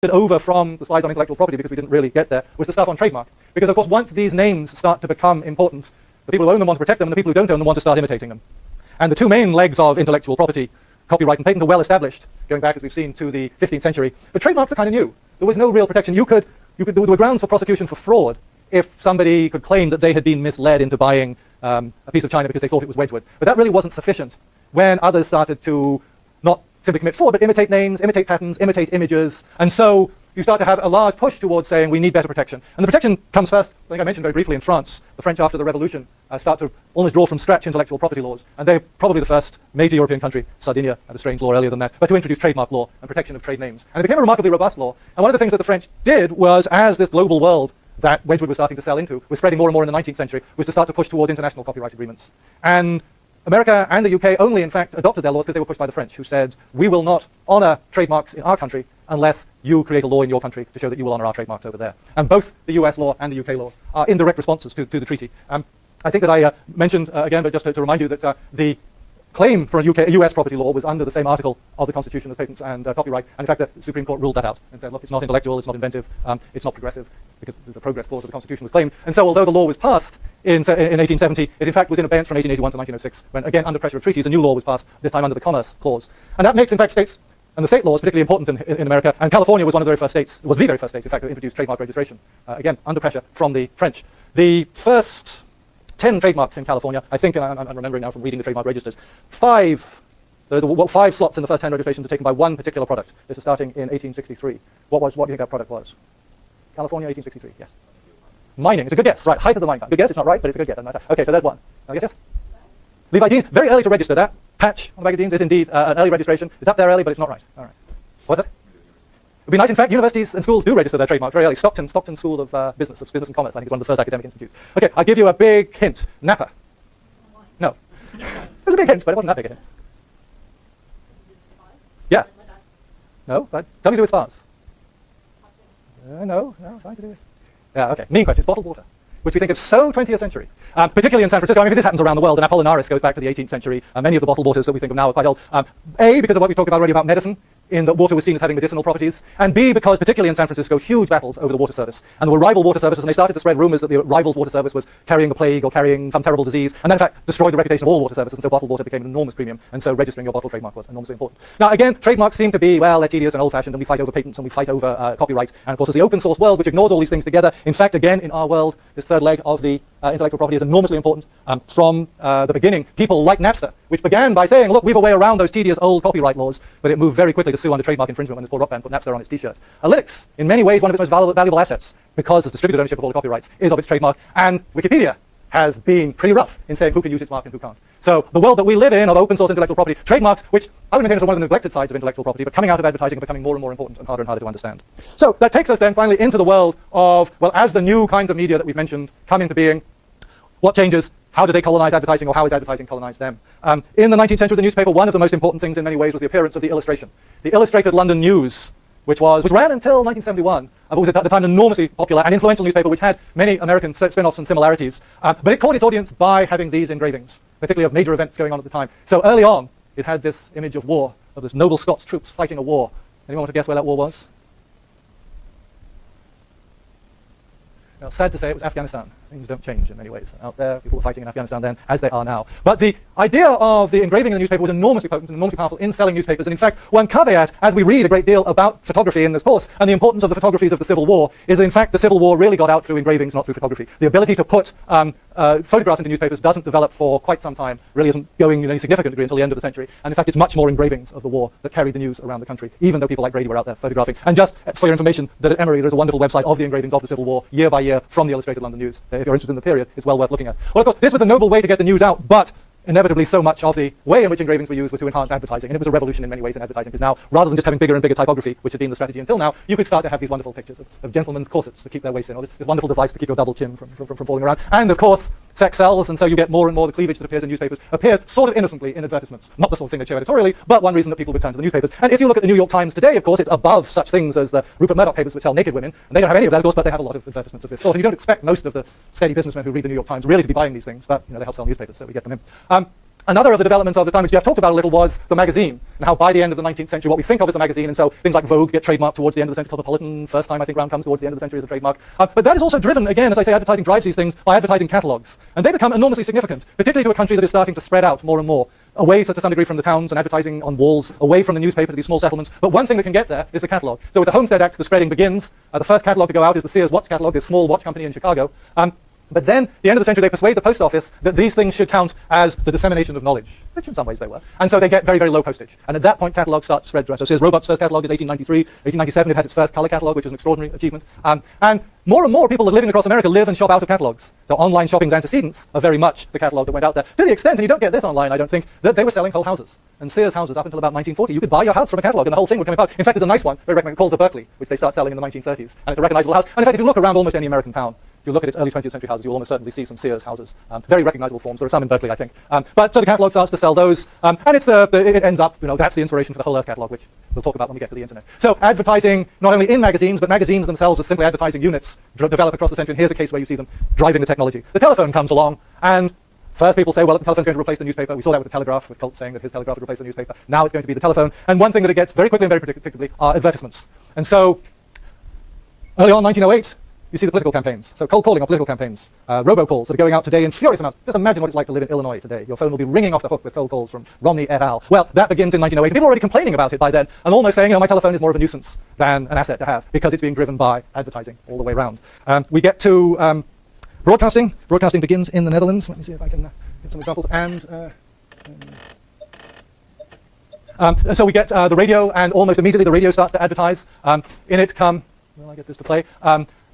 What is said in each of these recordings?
over from the slide on intellectual property, because we didn't really get there, was the stuff on trademark. Because, of course, once these names start to become important, the people who own them want to protect them, and the people who don't own them want to start imitating them. And the two main legs of intellectual property, copyright and patent, are well established, going back, as we've seen, to the 15th century. But trademarks are kind of new. There was no real protection. There were grounds for prosecution for fraud if somebody could claim that they had been misled into buying a piece of china because they thought it was Wedgwood. But that really wasn't sufficient when others started to not simply commit fraud, but imitate names, imitate patterns, imitate images. And so you start to have a large push towards saying we need better protection. And the protection comes first, I think I mentioned very briefly, in France. The French, after the Revolution, start to almost draw from scratch intellectual property laws. And they're probably the first major European country, Sardinia had a strange law earlier than that, but to introduce trademark law and protection of trade names. And it became a remarkably robust law. And one of the things that the French did was, as this global world that Wedgwood was starting to sell into was spreading more and more in the 19th century, was to start to push toward international copyright agreements. And America and the UK only, in fact, adopted their laws because they were pushed by the French, who said, we will not honor trademarks in our country unless you create a law in your country to show that you will honor our trademarks over there. And both the US law and the UK laws are indirect responses to the treaty. I think that I mentioned, again, but just to remind you that the claim for a US property law was under the same article of the Constitution as patents and copyright. And in fact, the Supreme Court ruled that out and said, look, it's not intellectual, it's not inventive, it's not progressive, because the progress clause of the Constitution was claimed. And so although the law was passed in 1870, it in fact was in abeyance from 1881 to 1906, when again, under pressure of treaties, a new law was passed, this time under the Commerce Clause. And that makes, in fact, states and the state laws particularly important in America. And California was one of the very first states, was the very first state, in fact, that introduced trademark registration, again, under pressure from the French. The first 10 trademarks in California, I think, and I'm remembering now from reading the trademark registers, 5 slots in the first 10 registrations are taken by one particular product. This is starting in 1863. What do you think that product was? California, 1863, yes. Mining, it's a good guess, right, height of the mine. Good guess, it's not right, but it's a good guess. Okay, so there's one. Yes, yes? Levi jeans, very early to register that. Patch on the bag of jeans is indeed an early registration. It's up there early, but it's not right. All right. What's that? It would be nice, in fact, universities and schools do register their trademarks very early. Stockton School of Business and Commerce, I think, is one of the first academic institutes. Okay, I'll give you a big hint. Napa. No. It was a big hint, but it wasn't that big a hint. Yeah. No, but tell me to do with spas. No, trying to do with... Yeah, okay. Mean question. It's bottled water, which we think is so 20th century, particularly in San Francisco. I mean, if this happens around the world, and Apollinaris goes back to the 18th century. Many of the bottled waters that we think of now are quite old. A, because of what we talked about already about medicine, in that water was seen as having medicinal properties, and B, because particularly in San Francisco, huge battles over the water service. And there were rival water services, and they started to spread rumors that the rival water service was carrying the plague or carrying some terrible disease, and then in fact destroyed the reputation of all water services, and so bottled water became an enormous premium, and so registering your bottle trademark was enormously important. Now again, trademarks seem to be, well, they're tedious and old-fashioned, and we fight over patents, and we fight over copyright, and of course there's the open source world, which ignores all these things together. In fact, again, in our world, this third leg of the intellectual property is enormously important. From the beginning, people like Napster, which began by saying, look, we've a way around those tedious old copyright laws, but it moved very quickly to sue under trademark infringement when this poor rock band put Napster on its t-shirt. Linux, in many ways, one of its most valuable assets, because it's distributed ownership of all the copyrights, is of its trademark, and Wikipedia has been pretty rough in saying who can use its mark and who can't. So the world that we live in of open source intellectual property, trademarks, which I would maintain is one of the neglected sides of intellectual property, but coming out of advertising and becoming more and more important and harder to understand. So that takes us then finally into the world of, well, as the new kinds of media that we've mentioned come into being, what changes? How do they colonize advertising, or how is advertising colonized them? In the 19th century, the newspaper, one of the most important things in many ways was the appearance of the illustration. The Illustrated London News, which ran until 1971, but was at the time an enormously popular and influential newspaper, which had many American spin-offs and similarities. But it caught its audience by having these engravings, particularly of major events going on at the time. So early on, it had this image of war, of this noble Scots troops fighting a war. Anyone want to guess where that war was? Now, sad to say, it was Afghanistan. Things don't change in many ways. Out there, people were fighting in Afghanistan then, as they are now. But the idea of the engraving in the newspaper was enormously potent and enormously powerful in selling newspapers. And in fact, one caveat, as we read a great deal about photography in this course, and the importance of the photographies of the Civil War, is that in fact the Civil War really got out through engravings, not through photography. The ability to put photographs into newspapers doesn't develop for quite some time, really isn't going in any significant degree until the end of the century. And in fact, it's much more engravings of the war that carried the news around the country, even though people like Grady were out there photographing. And just for your information, that at Emory there's a wonderful website of the engravings of the Civil War, year by year, from the Illustrated London News. If you're interested in the period, it's well worth looking at. Well, of course, this was a noble way to get the news out, but inevitably so much of the way in which engravings were used was to enhance advertising. And it was a revolution in many ways in advertising, because now, rather than just having bigger and bigger typography, which had been the strategy until now, you could start to have these wonderful pictures of gentlemen's corsets to keep their waist in, or this wonderful device to keep your double chin from falling around. And of course, sex sells, and so you get more and more the cleavage that appears in newspapers appears sort of innocently in advertisements. Not the sort of thing they show editorially, but one reason that people return to the newspapers. And if you look at the New York Times today, of course, it's above such things as the Rupert Murdoch papers which sell naked women, and they don't have any of that, of course, but they have a lot of advertisements of this sort. And you don't expect most of the steady businessmen who read the New York Times really to be buying these things, but they help sell newspapers, so we get them in. Another of the developments of the time, which Jeff talked about a little, was the magazine, and how by the end of the 19th century, what we think of as a magazine, and so things like Vogue get trademarked towards the end of the century, Cosmopolitan, first time I think round comes towards the end of the century as a trademark. But that is also driven, again, as I say, advertising drives these things by advertising catalogs. And they become enormously significant, particularly to a country that is starting to spread out more and more, away so to some degree from the towns and advertising on walls, away from the newspaper to these small settlements. But one thing that can get there is the catalog. So with the Homestead Act, the spreading begins. The first catalog to go out is the Sears Watch catalog, this small watch company in Chicago. But then, at the end of the century, they persuade the post office that these things should count as the dissemination of knowledge, which in some ways they were. And so they get very, very low postage. And at that point, catalogs start to spread throughout. So Sears Roebuck's first catalog is 1893. 1897, it has its first color catalog, which is an extraordinary achievement. And more and more people living across America live and shop out of catalogs. So online shopping's antecedents are very much the catalog that went out there. To the extent, and you don't get this online, I don't think, that they were selling whole houses. And Sears houses, up until about 1940, you could buy your house from a catalog, and the whole thing would come apart. In fact, there's a nice one, very recommended, called the Berkeley, which they start selling in the 1930s. And it's a recognizable house. And in fact, if you look around almost any American town, if you look at its early 20th century houses, you'll almost certainly see some Sears houses. Very recognizable forms. There are some in Berkeley, I think. But so the catalog starts to sell those, and it ends up, that's the inspiration for the Whole Earth catalog, which we'll talk about when we get to the internet. So advertising, not only in magazines, but magazines themselves as simply advertising units develop across the century. And here's a case where you see them driving the technology. The telephone comes along, and first people say, well, the telephone's going to replace the newspaper. We saw that with the telegraph, with Colt saying that his telegraph would replace the newspaper. Now it's going to be the telephone. And one thing that it gets very quickly and very predictably are advertisements. And so early on, 1908, you see the political campaigns. So cold calling or political campaigns, robocalls that are going out today in furious amounts. Just imagine what it's like to live in Illinois today. Your phone will be ringing off the hook with cold calls from Romney et al. Well, that begins in 1908. People are already complaining about it by then, and almost saying, my telephone is more of a nuisance than an asset to have, because it's being driven by advertising all the way around. We get to broadcasting. Broadcasting begins in the Netherlands. Let me see if I can get some examples. So we get the radio, and almost immediately the radio starts to advertise. In it come, will I get this to play?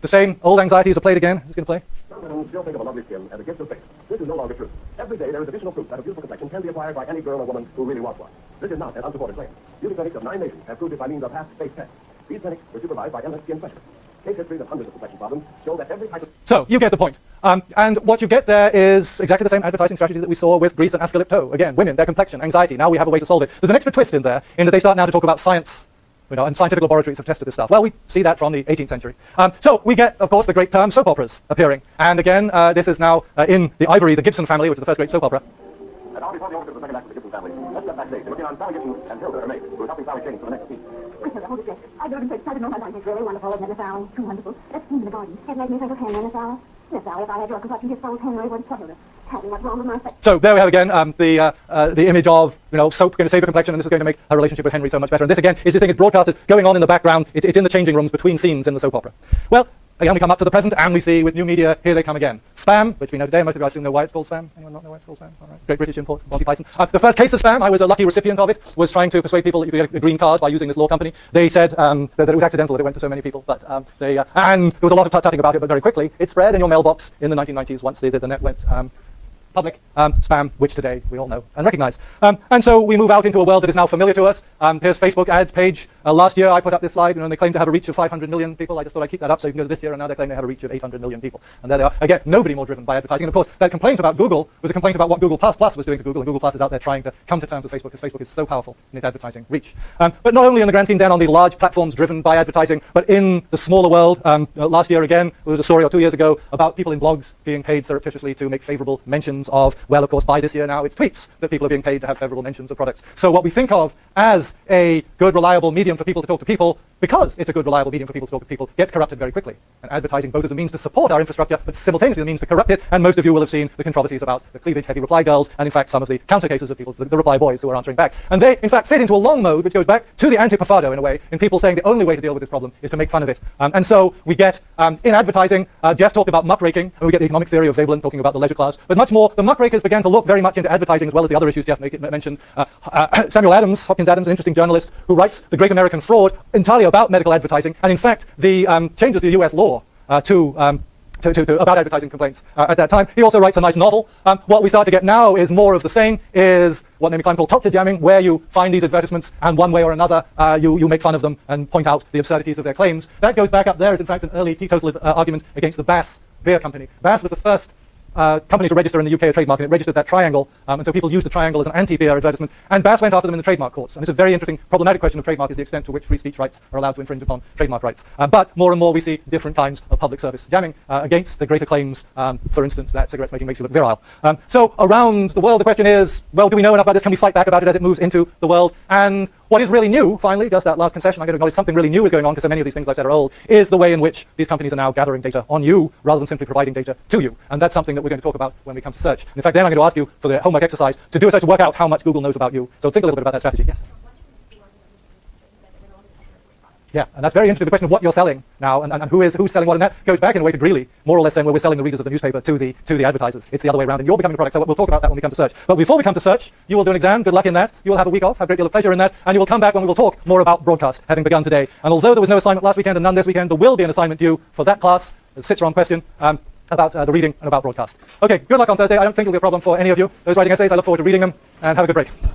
The same old anxieties are played again. Who's going to play? Some women still think of a lovely skin as a gift of faith. This is no longer true. Every day there is additional proof that a beautiful complexion can be acquired by any girl or woman who really wants one. This is not an unsupported claim. Beauty clinics of 9 nations have proved it by means of past face tests. These clinics were supervised by eminent skin specialists. Case histories of hundreds of complexion problems show that every type of... So, you get the point. And what you get there is exactly the same advertising strategy that we saw with Grease and Ascalipto. Again, women, their complexion, anxiety. Now we have a way to solve it. There's an extra twist in there, in that they start now to talk about science. And scientific laboratories have tested this stuff. Well, we see that from the 18th century. So we get, of course, the great term soap operas appearing. And again, this is now in the Ivory, the Gibson family, which is the first great soap opera. And now before the opening of the second act of the Gibson family, let's step backstage. We're looking on Sally Gibson and Hilda, her maid, who is helping Sally change for the next scene. Hold it, Jess. I don't think I don't know my life is really wonderful, isn't it, Sally? Too wonderful. Let's see in the garden. It made me think of Henry, Miss Sally. Miss Sally, if I had your complexion, his soul Henry would trouble us. Tell me what's wrong with my face. So there we have again the image of soap going to save her complexion, and this is going to make her relationship with Henry so much better. And this again is this thing is broadcasters going on in the background. It's in the changing rooms between scenes in the soap opera. Well, again we come up to the present, and we see with new media, here they come again. Spam, which we know today. Most of you I assume know why it's called spam. Anyone not know why it's called spam? All right. Great British import, Monty Python. The first case of spam, I was a lucky recipient of it, was trying to persuade people that you could get a green card by using this law company. They said that it was accidental, that it went to so many people, but and there was a lot of tut-tutting about it, but very quickly it spread in your mailbox in the 1990s once the net went public, spam, which today we all know and recognize. And so we move out into a world that is now familiar to us. Here's Facebook ads page. Last year I put up this slide, and they claim to have a reach of 500 million people. I just thought I'd keep that up so you can go to this year, and now they claim they have a reach of 800 million people. And there they are. Again, nobody more driven by advertising. And of course, that complaint about Google was a complaint about what Google Plus was doing to Google, and Google Plus is out there trying to come to terms with Facebook, because Facebook is so powerful in its advertising reach. But not only in the grand scheme then on the large platforms driven by advertising, but in the smaller world. Last year again, there was a story, or 2 years ago, about people in blogs being paid surreptitiously to make favorable mentions of, well, of course, by this year now, it's tweets that people are being paid to have favorable mentions of products. So what we think of as a good, reliable medium for people to talk to people, because it's a good, reliable medium for people to talk to people, gets corrupted very quickly. And advertising both as a means to support our infrastructure, but simultaneously a means to corrupt it. And most of you will have seen the controversies about the cleavage-heavy reply girls, and in fact some of the counter cases of people, the reply boys who are answering back. And they, in fact, fit into a long mode, which goes back to the anti-Pafado in a way, in people saying the only way to deal with this problem is to make fun of it. And so we get, in advertising, Jeff talked about muckraking, and we get the economic theory of Veblen talking about the leisure class. But much more, the muckrakers began to look very much into advertising as well as the other issues Jeff mentioned. Samuel Adams, Hopkins Adams, an interesting journalist who writes The Great American Fraud entirely about medical advertising, and in fact the changes to the US law about advertising complaints at that time. He also writes a nice novel. What we start to get now is more of the same, is what Naomi Klein called culture jamming, where you find these advertisements and one way or another you make fun of them and point out the absurdities of their claims. That goes back up there as in fact an early teetotal argument against the Bass beer company. Bass was the first company to register in the UK a trademark, and it registered that triangle, and so people used the triangle as an anti-beer advertisement, and Bass went after them in the trademark courts. And this is a very interesting, problematic question of trademark, is the extent to which free speech rights are allowed to infringe upon trademark rights. But more and more we see different kinds of public service jamming against the greater claims, for instance, that cigarette smoking makes you look virile. So around the world, the question is, well, do we know enough about this? Can we fight back about it as it moves into the world? And what is really new, finally, just that last concession, I'm going to acknowledge something really new is going on, because so many of these things I've said are old, is the way in which these companies are now gathering data on you rather than simply providing data to you. And that's something that we're going to talk about when we come to search. And in fact, then I'm going to ask you for the homework exercise to do a search to work out how much Google knows about you. So think a little bit about that strategy. Yes? Yeah, and that's very interesting, the question of what you're selling now, and who's selling what, and that goes back in a way to Greeley, more or less saying, well, we're selling the readers of the newspaper to the advertisers. It's the other way around, and you're becoming a product. So we'll talk about that when we come to search. But before we come to search, you will do an exam. Good luck in that. You will have a week off, have a great deal of pleasure in that, and you will come back when we will talk more about broadcast, having begun today. And although there was no assignment last weekend and none this weekend, there will be an assignment due for that class, the Cicero question, about the reading and about broadcast. Okay, good luck on Thursday. I don't think it will be a problem for any of you. Those writing essays, I look forward to reading them, and have a good break.